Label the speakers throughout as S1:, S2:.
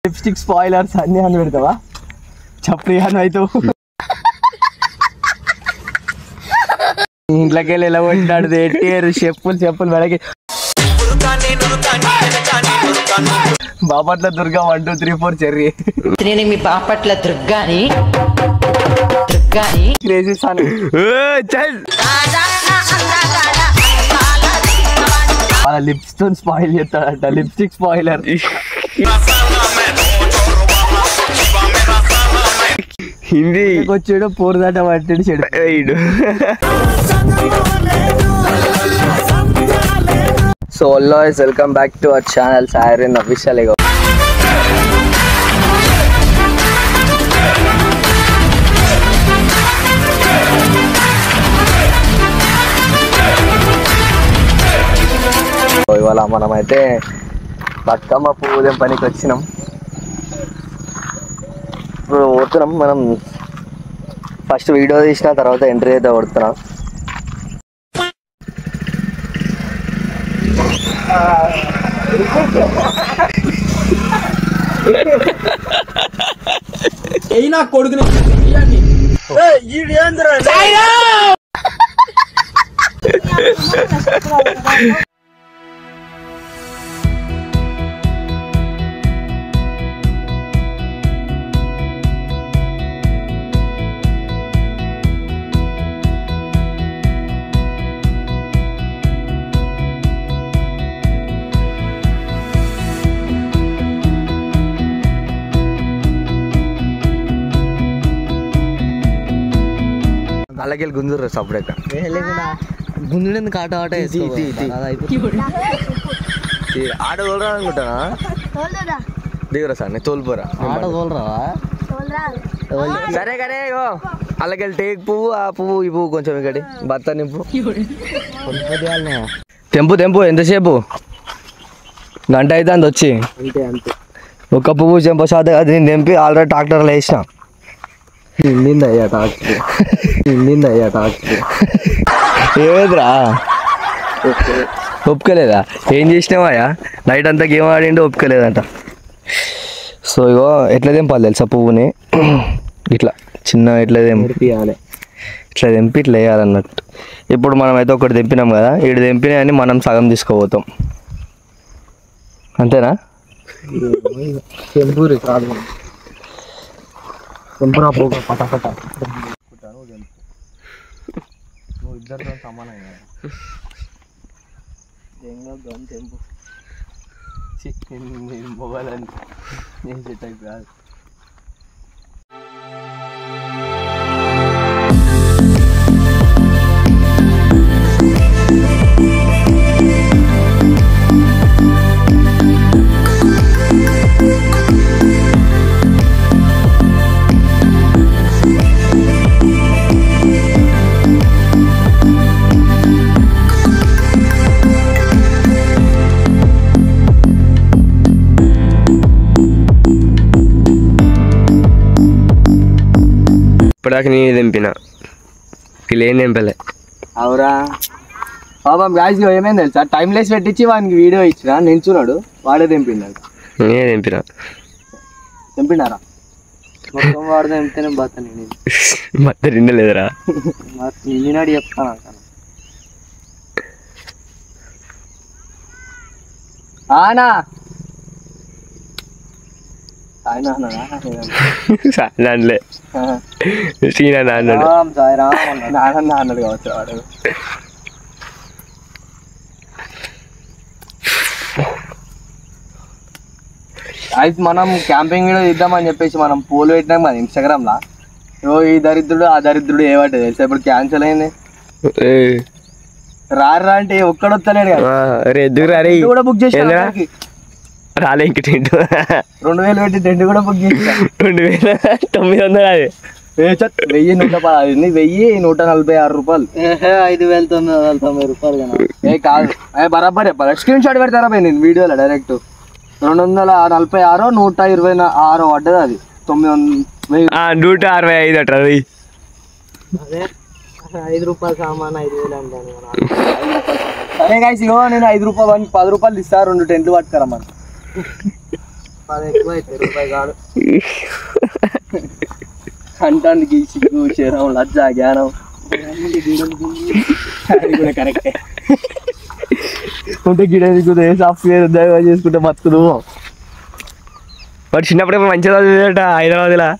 S1: Lipstick spoilers అన్ని అని పెడతావా చప్రియాను అయితే ఇంట్లోకి వెళ్ళి ఎలా ఉంటాడు ఎట్టారు చెప్పులు వెనక్కి బాపట్ల దుర్గా 1 2 3 4 చెర్రీ
S2: నేను మీ బాపట్ల దుర్గాని
S1: క్రేజీ సాన్ వాళ్ళ లిప్స్ తో స్పాయిల్ చేస్తాడంట లిప్స్టిక్ స్పాయిలర్
S3: హిందీ
S1: వచ్చాడు పోరుదాట పట్టాడు చెడు so always welcome back to our channel Siren official. ఇవాళ మనమైతే బతుకమ్మ పువ్వు పనికి వచ్చినాం. ఇప్పుడు పోతున్నాం మనం. ఫస్ట్ వీడియో తీసిన తర్వాత ఎంట్రీ అయితే కొడుతున్నాం.
S4: నా కొడుకు
S1: అలాగే గుంజురు సపరేట్
S3: గుంజుడెందుకు ఆట ఆట
S1: ఆట తోలరా అనుకుంటానా దిగురా సార్ నేను తోలిపోరా
S3: ఆట తోలరావా
S1: సరే కానీ అలాగే టేక్ పువ్వు ఆ పువ్వు ఈ పువ్వు కొంచెం ఇక్కడ భర్త నింపు తెంపు ఎంతసేపు గంట అయితే అంత వచ్చి ఒక్క పువ్వు చెంప అది నేను తెంపి ఆల్రెడీ ట్రాక్టర్లో వేసిన నిందయ్యా ట్రాక్టర్ ఏమైందిరా ఒప్పుకోలేదా ఏం చేసినావా నైట్ అంతా గేమ్ ఆడిండు ఒప్పుకోలేదంట. సో ఇగో ఎట్లా తెంపాలి తెలుసా పువ్వుని ఇట్లా చిన్న ఇట్లా తెంపి ఇట్లా వేయాలన్నట్టు. ఇప్పుడు మనం అయితే ఒకటి తెంపినాం కదా ఇటు తెంపినా అని మనం సగం తీసుకోపోతాం అంతేనా. తెంపూరి కాదు తెంపురా పోగా పటాపట నువ్వు ఇద్దరితో సమానం తెంపు మొబైల్ అని నేను సెట్ అయిపోయాను.
S3: ఇప్పటిదాకా నేను తెంపిన వీళ్ళు ఏం తెంపలే
S1: అవురా పాపం గాయస్ ఏమైంది తెలుసా టైమ్లెస్ పెట్టించి వానికి వీడియో ఇచ్చిన నించున్నాడు వాడే తెంపిండాడు.
S3: నేనే
S1: తెంపిండారా మొత్తం వాడు తెంపితేనే బత
S3: మొత్తం నిండలేదురా
S1: నిన్నడు చెప్తాను ఆనా
S3: నాన్నలే శ్రీనా అన్నాడు
S1: అన్నాడు కావచ్చు వాడు. అయితే మనం క్యాంపింగ్ వీడియో ఇద్దామని చెప్పేసి మనం పోల్ పెట్టినాం మన ఇన్స్టాగ్రామ్ లా. ఈ దరిద్రుడు ఆ దరిద్రుడు ఏమంటే తెలుసా ఇప్పుడు క్యాన్సిల్ అయింది. రారా అంటే ఒక్కడొత్తలేడు కదా కూడా బుక్ చేసి
S3: రాలే ఇంక టెంట్
S1: 2000 పెట్టి టెంట్ కూడా బుక్ చేసి
S3: 2900 అది
S1: 1146 రూపాయలు
S4: 5990 రూపాయలు
S1: ఏ కాదు బరాబర్ చెప్పాలి. స్క్రీన్ షాట్ పెడతారా నేను వీడియోలో డైరెక్ట్ 246 126 పడ్డది అది
S3: 165 అట్రా
S4: అదే 5 రూపాయలు సామాన్ 5000 అంటాను.
S1: సరే గాయస్ ఇగో నేను 5 రూపాయలు 10 రూపాయలు ఇస్తా 2 టెంట్లు పట్టుకురమ్మని 10 ఎక్కువ అయితే రూపాయి కాదు అంటానికి సిగ్గు చేరం లజ్జ జ్ఞానం అది కూడా కరెక్టే ఉంటే గిడ దిగుతుంది సాఫ్ట్వేర్ ఉద్యోగం చేసుకుంటే బతుకుదు
S3: వాడు చిన్నప్పుడే మంచిగా చదివేట హైదరాబాద్లో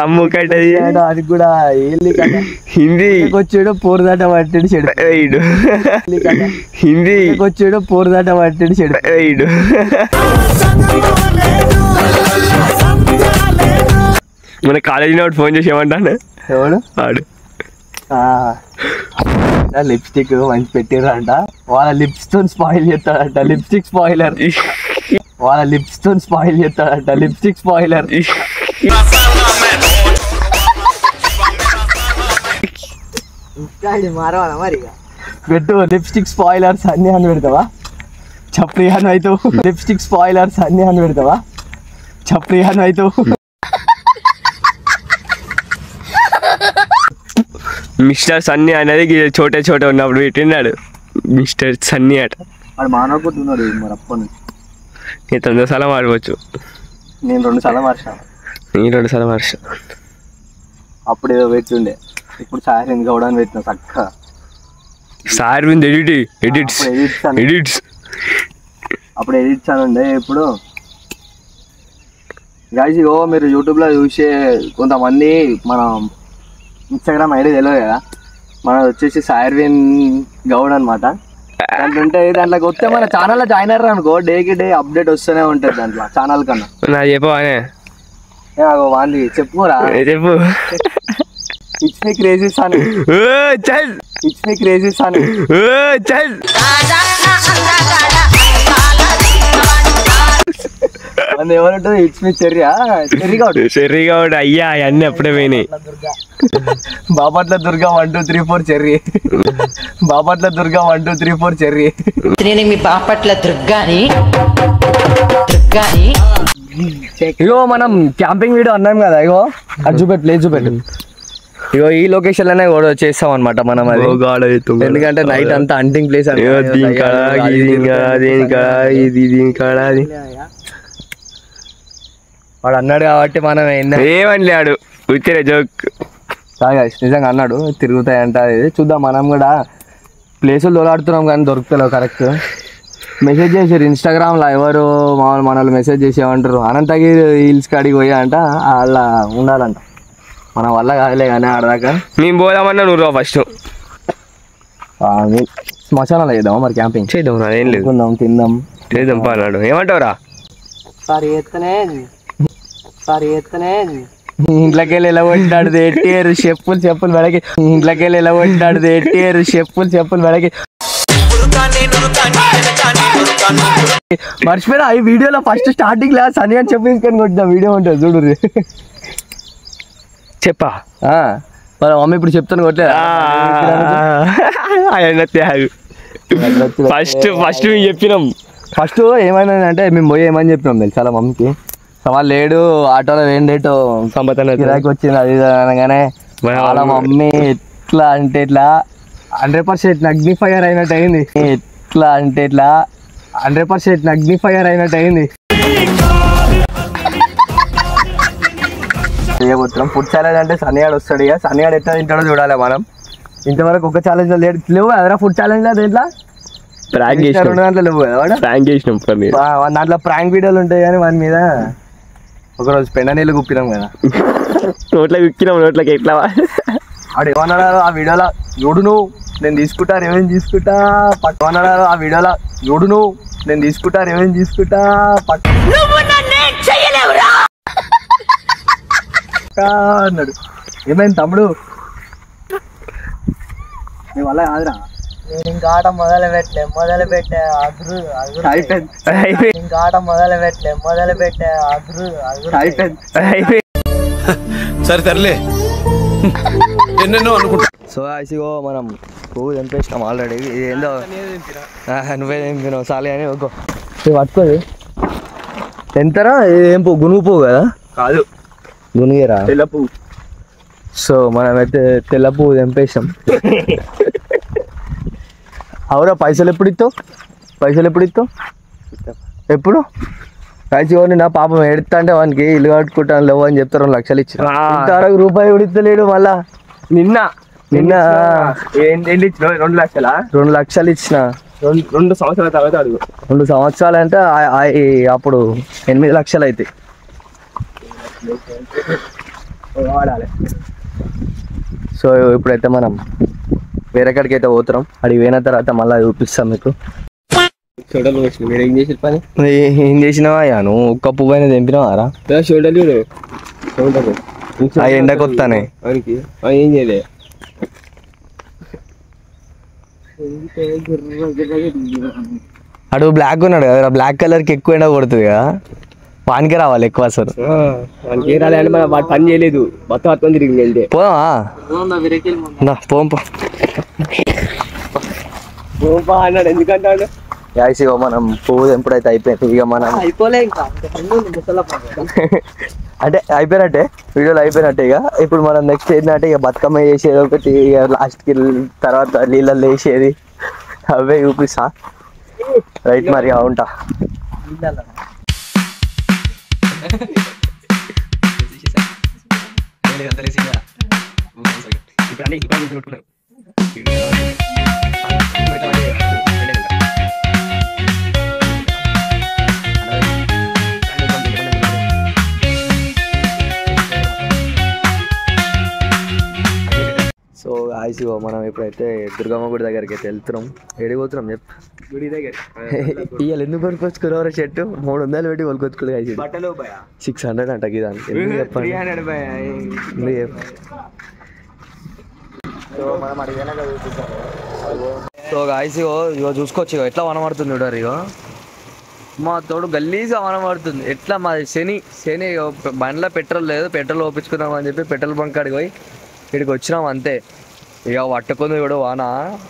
S3: అమ్ము కట్టది
S1: అది కూడా
S3: హిందీ
S1: వచ్చాడు పోరుదాట పట్టాడు చెడు
S3: హిందీ
S1: వచ్చాడు పోరుదాట పట్టాడు చెడు
S3: మన కాలేజీ నోట్ ఫోన్ చేసి ఏమంటాను
S1: ఎవడు
S3: వాడు
S1: లిప్స్టిక్ మంచి పెట్టిర్రంట వాళ్ళ లిప్స్ తో స్పాయిల్ చేస్తాడంట లిప్స్టిక్ స్పాయిలర్ వాళ్ళ లిప్స్ తో స్పాయిల్ చేస్తాడంట లిప్స్టిక్ స్పాయిలర్ పెట్టు లిప్స్టిక్ స్పాయిలర్స్ అన్ని అని పెడతావా చప్రియాను అవుతావు లిప్స్టిక్ స్పాయిలర్స్ అన్ని అని పెడతావా చప్రియాను అవుతావు
S3: మిస్టర్ సన్నీ అనేది చోటే చోటే ఉన్నప్పుడు పెట్టినాడు మిస్టర్ సన్నీ అట
S1: వాడు మానవకుంటున్నాడు మరి అప్పటి
S3: నేను 9 సార్లు మాడవచ్చు
S1: నేను 2 సార్లు మార్చాను
S3: నేను 2 సార్లు మార్చా
S1: అప్పుడు ఏదో పెట్టుండే ఇప్పుడు సాయం గౌడాన్ని పెట్టిన చక్క
S3: సార్ ఎడిట్స్
S1: అప్పుడు ఎడిట్స్ అని ఉండే ఇప్పుడు గాయస్ ఇగో మీరు యూట్యూబ్లో చూసే కొంతమంది మన ఇన్స్టాగ్రామ్ ఐడి తెలియదు కదా మనది వచ్చేసి సాయిర్విన్ గౌడ్ అనమాట దాంట్లో ఉంటే దాంట్లోకి వస్తే మన ఛానల్లో జాయిన్ అయ్యారు అనుకో డేకి డే అప్డేట్ వస్తూనే ఉంటుంది దాంట్లో ఛానల్ కన్నా
S3: నా చెప్పవానే
S1: వాళ్ళది చెప్పురా
S3: చెప్పు
S1: ఇట్స్ మీ క్రేజీస్ అని
S3: చల్
S1: ఇట్స్ మీ క్రేజీస్ అని
S3: చల్
S1: మన ఎవరుంటుంది ఇట్స్ మీ చెర్రీ గౌడ్
S3: అయ్యా అవన్నీ అప్పుడే పోయినాయి
S1: బాపట్ల దుర్గా 1 2 3 4 చెర్రీ బాపట్ల దుర్గా 1 2 3 4 చెర్రీ
S2: నేను మీ బాపట్ల దుర్గాని
S1: ఇగో మనం క్యాంపింగ్ వీడియో అన్నాం కదా ఇగో అది చూపెట్టు ప్లేస్ చూపెట్టు ఇగో ఈ లొకేషన్ లోనే కూడా చేస్తాం అనమాట మనం అది ఎందుకంటే నైట్ అంతా హంటింగ్ ప్లేస్ వాడు అన్నాడు కాబట్టి మనం
S3: ఏమన్నాడు ఉత్తరే జోక్
S1: నిజంగా అన్నాడు తిరుగుతాయంట ఇది చూద్దాం మనం కూడా ప్లేసులు దొలాడుతున్నాం కానీ దొరుకుతలేవు కరెక్ట్ మెసేజ్ చేసారు ఇన్స్టాగ్రామ్లో ఎవరు మామూలు మన వాళ్ళు మెసేజ్ చేసి ఏమంటారు అనంతగిరి హిల్స్ కాడికి పోయా అంట వాళ్ళ ఉండాలంట మన వల్ల కాదులే కానీ ఆడదాకా
S3: మేము పోదామన్నా నువ్వు ఫస్ట్
S1: శ్మశానాలు చేద్దామా మరి క్యాంపింగ్
S3: చేద్దాం ఏం లేదు
S1: తిందాం
S3: చేద్దాం అన్నాడు ఏమంటావురా
S1: ఇంట్లోకి వెళ్ళి ఎలా కొట్టినాడు ఎట్టేరు చెప్పులు వెడకి ఇంట్లోకి వెళ్ళి ఎలా కొట్టినాడు ఎట్టేరు చెప్పులు వెడకి మర్చిపోయినా ఈ వీడియోలో ఫస్ట్ స్టార్టింగ్ లా సని అని చెప్పి తీసుకొని కొట్టిన వీడియో ఉంటుంది చూడు
S3: చెప్పా
S1: వాళ్ళ మమ్మీ ఇప్పుడు చెప్తాను కొట్టలేదు
S3: ఫస్ట్ మేము చెప్పినాం
S1: ఫస్ట్ ఏమైనా అంటే మేము పోయి ఏమని చెప్పినాం తెలుసు అలా మమ్మీకి సవాల్ లేడు ఆటోలో ఏంటేటో కిరాకి వచ్చింది అది అనగానే వాళ్ళ మమ్మీ ఎట్లా అంటే ఇట్లా 100% అగ్నిఫైర్ అయినట్టు అయింది ఎట్లా అంటే ఇట్లా 100% అగ్నిఫైర్ అయినట్టు అయింది చేయబోతున్నాం ఫుడ్ ఛాలెంజ్ అంటే సనియాడు వస్తాడు ఇక సనియాడు ఎట్లా తింటాడో చూడాలి మనం ఇంతవరకు ఒక ఛాలెంజ్ లేవు అదరా ఫుడ్ ఛాలెంజ్ దేంట్లో దాంట్లో లేవు కదా దాంట్లో ప్రాంక్ వీడియోలు ఉంటాయి కానీ వాని మీద ఒకరోజు పెండ నీళ్ళు కుప్పినాం కదా
S3: నోట్లకి ఎట్లా
S1: వాడు ఏమన్నాడు ఆ వీడియోలో చూడు నువ్వు నేను తీసుకుంటా రివెంజ్ తీసుకుంటా అన్నాడు ఆ వీడియోలో చూడు నువ్వు నేను తీసుకుంటా రివెంజ్ తీసుకుంటా అన్నాడు ఏమైంది తమ్ముడు నీ వల్ల కాదురా
S4: నేను ఇంకా ఆట మొదలు పెట్టే ఇంకా ఆట మొదలు పెట్టే
S5: సరే తరలే ఎన్నెన్నో అనుకుంటా
S1: సో ఐసిగో మనం పువ్వు తెంపేసినాం ఆల్రెడీ ఇది ఏందో నువ్వే తెంపినావు సాలి అని ఒక్కో పట్టుకోదు ఎంతరా ఏం పువ్వు గునుగు పువ్వు కదా
S3: కాదు
S1: గునిగేరా
S3: తెల్ల పువ్వు
S1: సో మనమైతే తెల్ల పువ్వు తెంపేసాం అవురా పైసలు ఎప్పుడు ఇస్తావు ఎప్పుడు రాజీవాడిని నా పాపం ఎడుతా అంటే వానికి ఇల్లు కట్టుకుంటాను లేవు అని చెప్తారు 2 లక్షలు ఇచ్చిన ఇంతవరకు రూపాయి కూడా ఇస్తలేడు మళ్ళా నిన్న
S3: ఏంటి 2 లక్షలా
S1: 2 లక్షలు ఇచ్చిన
S3: 2 సంవత్సరాల తర్వాత అడుగు
S1: 2 సంవత్సరాలు అంటే అప్పుడు 8 లక్షలు అయితే
S3: వాడాలి.
S1: సో ఇప్పుడైతే మనం వేరే కాడికి అయితే పోతున్నాం. అడిగి పోయిన తర్వాత మళ్ళీ చూపిస్తాం మీకు.
S3: షోల్డర్లు వచ్చిన మీరు ఏం చేసి పని
S1: ఏం చేసినావా నువ్వు ఒక్క పువ్వు అయినా తెంపినావారా?
S3: షోల్డర్లు షోల్డర్లు
S1: ఆ ఎండకు వస్తానే
S3: వానికి ఏం చేయలే.
S1: అడు బ్లాక్ ఉన్నాడు కదా, బ్లాక్ కలర్కి ఎక్కువ ఎండ కొడుతుంది కదా, వానికి రావాలి ఎక్కువ అసలు.
S3: వానికి ఏ రాలే అంటే వాడు పని చేయలేదు, మొత్తం అర్థం తిరిగి వెళ్తే
S1: పోదామా? పోం
S3: అన్నాడు. ఎందుకంటాడు
S1: యాసిగో మనం పువ్వు ఎప్పుడైతే అయిపోయింది ఇక మనం
S4: అయిపోలే ఇంకా
S1: అంటే అయిపోయినట్టే, వీడియోలు అయిపోయినట్టే. ఇక ఇప్పుడు మనం నెక్స్ట్ ఏంటంటే ఇక బతుకమ్మ చేసేది ఒకటి, ఇక లాస్ట్కి తర్వాత నీళ్ళల్లో వేసేది అవే చూపిస్తా. రైట్ మరి ఉంటా. సో ఆయిసిగో మనం ఇప్పుడైతే దుర్గమ్మ గుడి దగ్గరికి అయితే వెళ్తున్నాం. ఎడిపోతున్నాం చెప్పు.
S3: గుడి దగ్గర
S1: ఇవాళ ఎందుకు కొనుక్కొచ్చుకున్నారా షర్టు? 300 పెట్టి కొనుక్కొచ్చుకోలే.
S3: బట్టలు
S1: 600 అంట దానికి. ఎందుకు చెప్పండి. సో ఆయిసిగో ఇగో చూసుకోవచ్చు, ఇగో ఎట్లా వనబడుతుంది చూడారు. ఇగో మా తోడు గల్లీగా వనబడుతుంది. ఎట్లా మాది శని బండ్లో పెట్రోల్ లేదు, పెట్రోల్ ఓపించుకుందాం అని చెప్పి పెట్రోల్ బంక్ కాడికి పోయి ఇక్కడికి వచ్చినాం అంతే. ఇక పట్టుకుంది కూడా వాన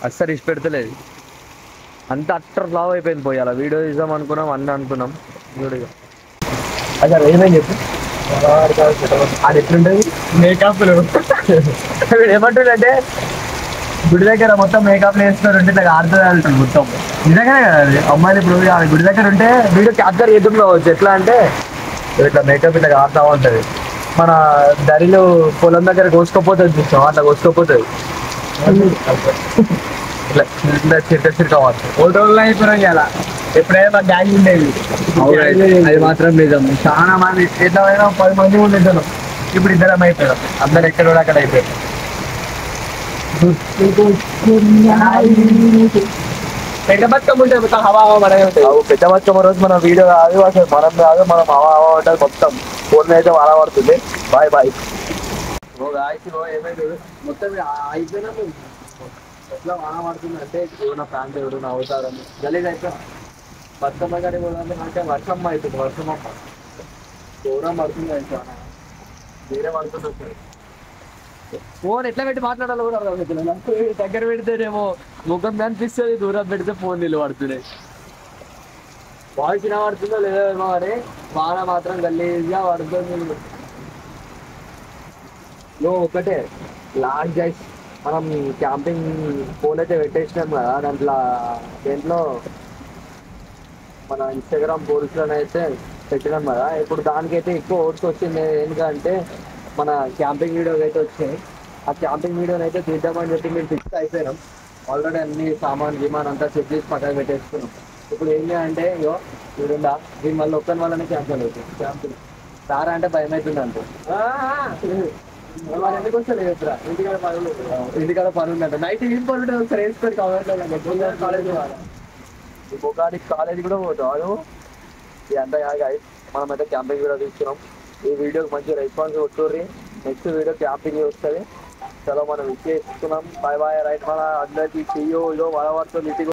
S1: అస్సలు ఇష్ట పెడతలేదు. అంత అట్టర్ లావ్ అయిపోయింది. పోయి అలా వీడియో తీద్దాం అనుకున్నాం, అనుకున్నాం వీడియో. అసలు ఏమని చెప్పు అది ఎట్లుంటుంది మేకప్లు. వీడు ఏమంటుండంటే గుడి దగ్గర మొత్తం మేకప్లు వేస్తున్నారు ఉంటే ఇట్లా ఆడుతుంది అంటారు మొత్తం. నిజంగానే కదా అది. అమ్మాయిలు ఇప్పుడు గుడి దగ్గర ఉంటే వీడియో క్యాప్చర్ చేద్దాం కావచ్చు. ఎట్లా అంటే ఇట్లా మేకప్ ఇట్లా ఆడుతూ ఉంటుంది. మన దరిలో పొలం దగ్గర కోసుకోపోతుంది చూస్తాం, అట్లా కోసుకోపోతుంది. ఇట్లా చిరకావాలి అయిపోయినా ఎప్పుడైనా గ్యాంగ్ ఉండేది. అది మాత్రం నిజం. చాలా మంది ఎట్లా 10 మంది ఉండేదాం, ఇప్పుడు 2 అయిపోయాం. అందరు ఎక్కడ అక్కడ అయిపోయారు. పెద్ద బతుకమ్మ ఉంటే మొత్తం హవా మనమే ఉంటుంది. పెద్ద బతుకమ్మ రోజు మన వీడియో కాదు అసలు, మనం కాదు, మనం హవా ఉంటుంది మొత్తం. ఫోన్ అయితే వాన పడుతుంది. Bye bye. ఏమైంది మొత్తం అయిపోయినా ఎట్లా వాన పడుతుంది అంటే ఏమైనా ఫ్యాన్ ఎవరైనా అవుతారని గలీజ్ అయిపోయినా. బతుకమ్మ గారి అంటే వర్షమ్మ అవుతుంది. వర్షమమ్మ దూరం పడుతుంది అయితే వేరే పడుతుంది. ఫోన్ ఎట్లా పెట్టి మాట్లాడాలో కూడా అర్థం అవుతుంది. దగ్గర పెడితేనేమో ముఖం కనిపిస్తుంది, దూరం పెడితే ఫోన్ నీళ్ళు పడుతున్నాయి. వాయిస్ వినబడుతుందో లేదో అని వాన మాత్రం గల్లీగా పడుతుంది. ఒకటే లాస్ట్ గైస్, మనం క్యాంపింగ్ ఫోన్ అయితే పెట్టేసినాం కదా, దేంట్లో మన ఇన్స్టాగ్రామ్ పోల్స్లోనే అయితే పెట్టినాం కదా. ఇప్పుడు దానికైతే ఎక్కువ ఓట్స్ వచ్చింది. ఎందుకంటే మన క్యాంపింగ్ వీడియోకి అయితే వచ్చాయి. ఆ క్యాంపింగ్ వీడియోని అయితే తీద్దామని చెప్పి మేము ఫిక్స్ అయిపోయినాం. ఆల్రెడీ అన్ని సామాన్ గిమాన్ అంతా చెక్ చేసి పక్కన పెట్టేసుకున్నాం. ఇప్పుడు ఏంటి అంటే ఇగో చూడండా, దీని మళ్ళీ ఒక్కని వల్లనే క్యాన్సల్ అవుతుంది. క్యాంపింగ్ సారా అంటే భయం అవుతుంది అంతే. వాళ్ళు ఎందుకు వస్తారు ఎప్పుడా ఇంటికాడ పని ఉందంట. నైట్ ఏం పని ఉంటుంది ఒకసారి వేసుకొని కాలేజ్ కాలేజ్ కూడా పోతాడు. ఇదంతా కాదు, మనమైతే క్యాంపింగ్ వీడియో తీసుకున్నాం. ఈ వీడియోకి మంచి రెస్పాన్స్ కొట్టుర్రి. నెక్స్ట్ వీడియో క్యాంపింగ్ వస్తుంది. చలో మనం ఇచ్చేస్తున్నాం. Bye bye. రైట్ మన అందరికి చెయ్యో ఇదో వడవడుతుంది ఇంటికి